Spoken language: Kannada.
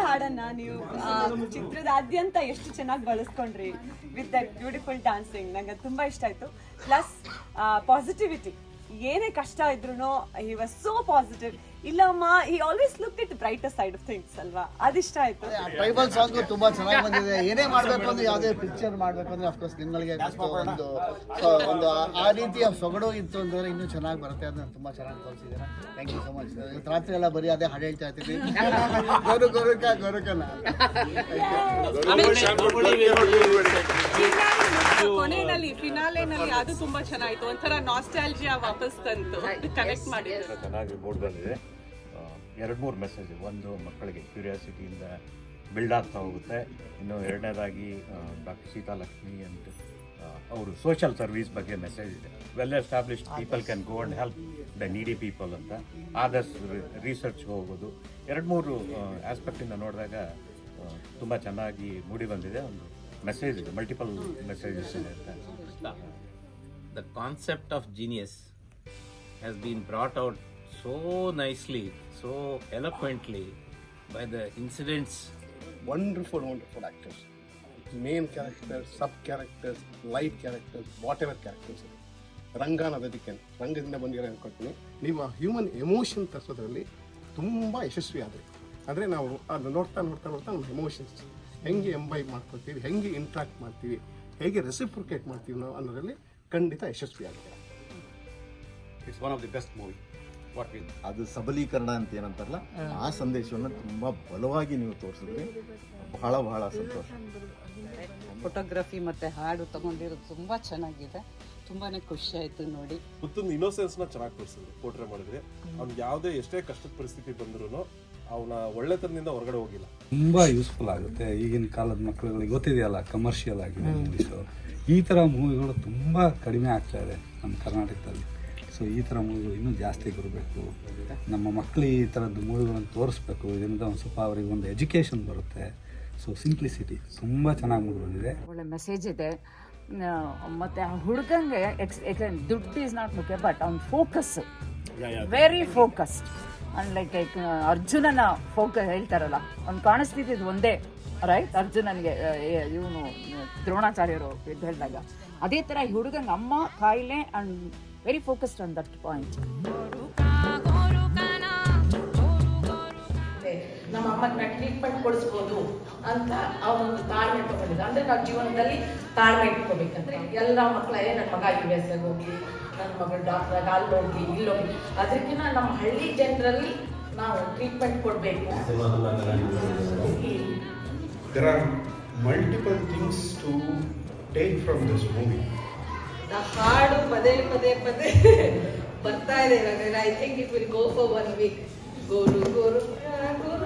ಒಂದೊಂದು ಹಾಡನ್ನ ನೀವು ಚಿತ್ರದಾದ್ಯಂತ ಎಷ್ಟು ಚೆನ್ನಾಗಿ ಬಳಸ್ಕೊಂಡ್ರಿ ವಿತ್ ದಟ್ ಬ್ಯೂಟಿಫುಲ್ ಡಾನ್ಸಿಂಗ್. ನಂಗೆ ತುಂಬಾ ಇಷ್ಟ ಆಯ್ತು. ಪ್ಲಸ್ ಪಾಸಿಟಿವಿಟಿ, ಏನೇ ಕಷ್ಟ ಇದ್ರು ಹಿ ವಾಸ್ ಸೋ ಪಾಸಿಟಿವ್. ಇಲ್ಲಮ್ಮ, he always look it brighter side of things ಅಲ್ವಾ, ಅದಿಷ್ಟ ಆಯ್ತು. ಟ್ರೈಬಲ್ ಸಾಂಗ್ ತುಂಬಾ ಚೆನ್ನಾಗಿ ಬಂದಿದೆ. ಏನೇ ಮಾಡ್ಬೇಕು ಅಂದ್ರೆ, ಯಾವುದೇ ಪಿಕ್ಚರ್ ಮಾಡ್ಬೇಕು ಅಂದ್ರೆ ಅಫ್ಕೋರ್ಸ್ ನಿಮಗೆ ಒಂದು ಆ ರೀತಿಯ ಸೊಗಡು ಇತ್ತು ಅಂತಂದ್ರೆ ಇನ್ನೂ ಚೆನ್ನಾಗಿ ಬರುತ್ತೆ. ಅದನ್ನ ತುಂಬಾ ಚೆನ್ನಾಗಿ ತೋರಿಸಿದ್ದೀರಾ. Thank you so much. ಇವತ್ತು ರಾತ್ರಿ ಎಲ್ಲ ಬರೀ ಅದೇ ಹಾಡು ಹೇಳ್ತಾ ಇರ್ತೀವಿ. ಗೊರಕನ ಕೊನೆಯಲ್ಲಿ ಫಿನಾಲೆನಲ್ಲಿ ಅದು ತುಂಬಾ ಚೆನ್ನಾಗಿತ್ತು. ಒಂಥರ ನಾಸ್ಟಾಲ್ಜಿಯಾ ವಾಪಸ್ ತಂತು, ಕನೆಕ್ಟ್ ಮಾಡಿದ್ರು. ಚೆನ್ನಾಗಿ ಮೂಡ್ ಬಂದಿದೆ. 2-3 ಮೆಸೇಜ್. ಒಂದು, ಮಕ್ಕಳಿಗೆ ಕ್ಯೂರಿಯಾಸಿಟಿಯಿಂದ ಬಿಲ್ಡ್ ಆಗ್ತಾ ಹೋಗುತ್ತೆ. ಇನ್ನು ಎರಡನೇದಾಗಿ ಡಾಕ್ಟರ್ ಸೀತಾಲಕ್ಷ್ಮಿ ಅಂಡ್ ಅವರು ಸೋಷಿಯಲ್ ಸರ್ವಿಸ್ ಬಗ್ಗೆ ಮೆಸೇಜ್ ಇದೆ. Well established people can go and help the ನೀಡಿ ಪೀಪಲ್ ಅಂತ. ಆದಷ್ಟು ರಿಸರ್ಚ್ ಹೋಗೋದು. 2-3 ಆಸ್ಪೆಕ್ಟಿಂದ ನೋಡಿದಾಗ ತುಂಬ ಚೆನ್ನಾಗಿ ಮೂಡಿ ಬಂದಿದೆ. ಒಂದು ಮೆಸೇಜ್ ಇದೆ, ಮಲ್ಟಿಪಲ್ ಮೆಸೇಜಸ್ ಇದೆ ಅಂತ. The concept of genius has been brought out so nicely, so eloquently by the incidents. Wonderful actors. Main characters, sub characters, light characters, whatever characters. ರಂಗದಿಂದ ಬಂದಿರೋ ಅನ್ಕೊಳ್ತೀನಿ. ನಿಮ್ಮ ಹ್ಯೂಮನ್ ಎಮೋಷನ್ ತರಿಸೋದ್ರಲ್ಲಿ ತುಂಬ ಯಶಸ್ವಿ ಆದರೆ. ಅಂದರೆ ನಾವು ಅದು ನೋಡ್ತಾ ನಮ್ಮ ಎಮೋಷನ್ಸ್ ಹೆಂಗೆ ಎಂಬೈಬ್ ಮಾಡ್ಕೊಳ್ತೀವಿ, ಹೆಂಗೆ ಇಂಟ್ರಾಕ್ಟ್ ಮಾಡ್ತೀವಿ, ಹೇಗೆ ರೆಸಿಪ್ರಿಕೇಟ್ ಮಾಡ್ತೀವಿ ನಾವು ಅನ್ನೋದ್ರಲ್ಲಿ ಖಂಡಿತ ಯಶಸ್ವಿ ಆಗಿದೆ. It's one of the best movie. ಅದು ಸಬಲೀಕರಣ ಅಂತ ಏನಂತಾರಲ್ಲ, ಆ ಸಂದೇಶವನ್ನು ತುಂಬ ಬಲವಾಗಿ ನೀವು ತೋರಿಸಿದ್ರಿ. ಬಹಳ ಬಹಳ ಸಂತೋಷ. ಫೋಟೋಗ್ರಫಿ ಮತ್ತೆ ಹಾಡು ತಗೊಂಡಿರೋದು ತುಂಬಾ ಚೆನ್ನಾಗಿದೆ. ತುಂಬಾನೇ ಖುಷಿ ಆಯ್ತು ನೋಡಿ. ಮತ್ತೊಂದು ಇನ್ನೋಸೆನ್ಸ್ನ ಚೆನ್ನಾಗಿ ತೋರಿಸಿದ್ರು, ಪೋರ್ಟ್ರೇ ಮಾಡಿದ್ರೆ. ಅವ್ನಿಗೆ ಯಾವುದೇ ಎಷ್ಟೇ ಕಷ್ಟದ ಪರಿಸ್ಥಿತಿ ಬಂದ್ರೂ ಅವನ ಒಳ್ಳೆತನದಿಂದ ಹೊರಗಡೆ ಹೋಗಿಲ್ಲ. ತುಂಬ ಯೂಸ್ಫುಲ್ ಆಗುತ್ತೆ. ಈಗಿನ ಕಾಲದ ಮಕ್ಕಳುಗಳಿಗೆ ಗೊತ್ತಿದೆಯಲ್ಲ, ಕಮರ್ಷಿಯಲ್ ಆಗಿದೆ ಮೂವೀಸು. ಈ ಥರ ಮೂವಿಗಳು ತುಂಬ ಕಡಿಮೆ ಆಗ್ತಾ ಇದೆ ನಮ್ಮ ಕರ್ನಾಟಕದಲ್ಲಿ. ಸೊ ಈ ಥರ ಮೂವಿಗಳು ಇನ್ನೂ ಜಾಸ್ತಿ ಬರಬೇಕು. ನಮ್ಮ ಮಕ್ಕಳು ಈ ಥರದ್ದು ಮೂವಿಗಳನ್ನು ತೋರಿಸ್ಬೇಕು. ಇದರಿಂದ ಒಂದು ಸ್ವಲ್ಪ ಅವರಿಗೆ ಒಂದು ಎಜುಕೇಷನ್ ಬರುತ್ತೆ. ಸೊ ಸಿಂಪ್ಲಿಸಿಟಿ ತುಂಬ ಚೆನ್ನಾಗಿ ಮೂಡಿ ಬಂದಿದೆ. ಒಳ್ಳೆ ಮೆಸೇಜ್ ಇದೆ. ಮತ್ತು ಆ ಹುಡುಗಂಗೆ ದುಡ್ಡು ಈಸ್ ನಾಟ್ ಮುಖ್ಯ, ಬಟ್ ಅವ್ನ focus very focused. And like ಅರ್ಜುನನ ಹೇಳ್ತಾರಲ್ಲ, ಅವ್ನು ಕಾಣಿಸ್ತಿದ್ದು ಒಂದೇ ರೈಟ್, ಅರ್ಜುನನಿಗೆ ಇವನು ದ್ರೋಣಾಚಾರ್ಯರು ಇದು ಹೇಳಿದಾಗ ಅದೇ ಥರ ಈ ಹುಡುಗಂಗೆ ಅಮ್ಮ ಕಾಯಿಲೆ and very focused on that point. ನಮ್ಮ ಅಮ್ಮನ ಟ್ರೀಟ್ಮೆಂಟ್ ಕೊಡಿಸ್ಬೋದು ಅಂತ ಅವನೊಂದು ತಾಳ್ಮೆ ತಗೊಂಡಿದ್ದ. ಅಂದರೆ ನಾವು ಜೀವನದಲ್ಲಿ ತಾಳ್ಮೆ ಇಟ್ಕೋಬೇಕಂದ್ರೆ ಎಲ್ಲ ಮಕ್ಕಳೇ ನನ್ನ ಮಗ US ಹೋಗಿ, ನನ್ನ ಮಗಳು ಡಾಕ್ಟ್ರಾಗ ಅಲ್ಲೋಗಿ ಇಲ್ಲೋಗಿ, ಅದಕ್ಕಿಂತ ನಮ್ಮ ಹಳ್ಳಿ ಜನರಲ್ಲಿ ನಾವು ಟ್ರೀಟ್ಮೆಂಟ್ ಕೊಡಬೇಕು. There are multiple things to take from this movie. ಹಾಡು ಪದೇ ಬರ್ತಾ ಇದೆ. I think it will go for 1 week. Goru Goru Goru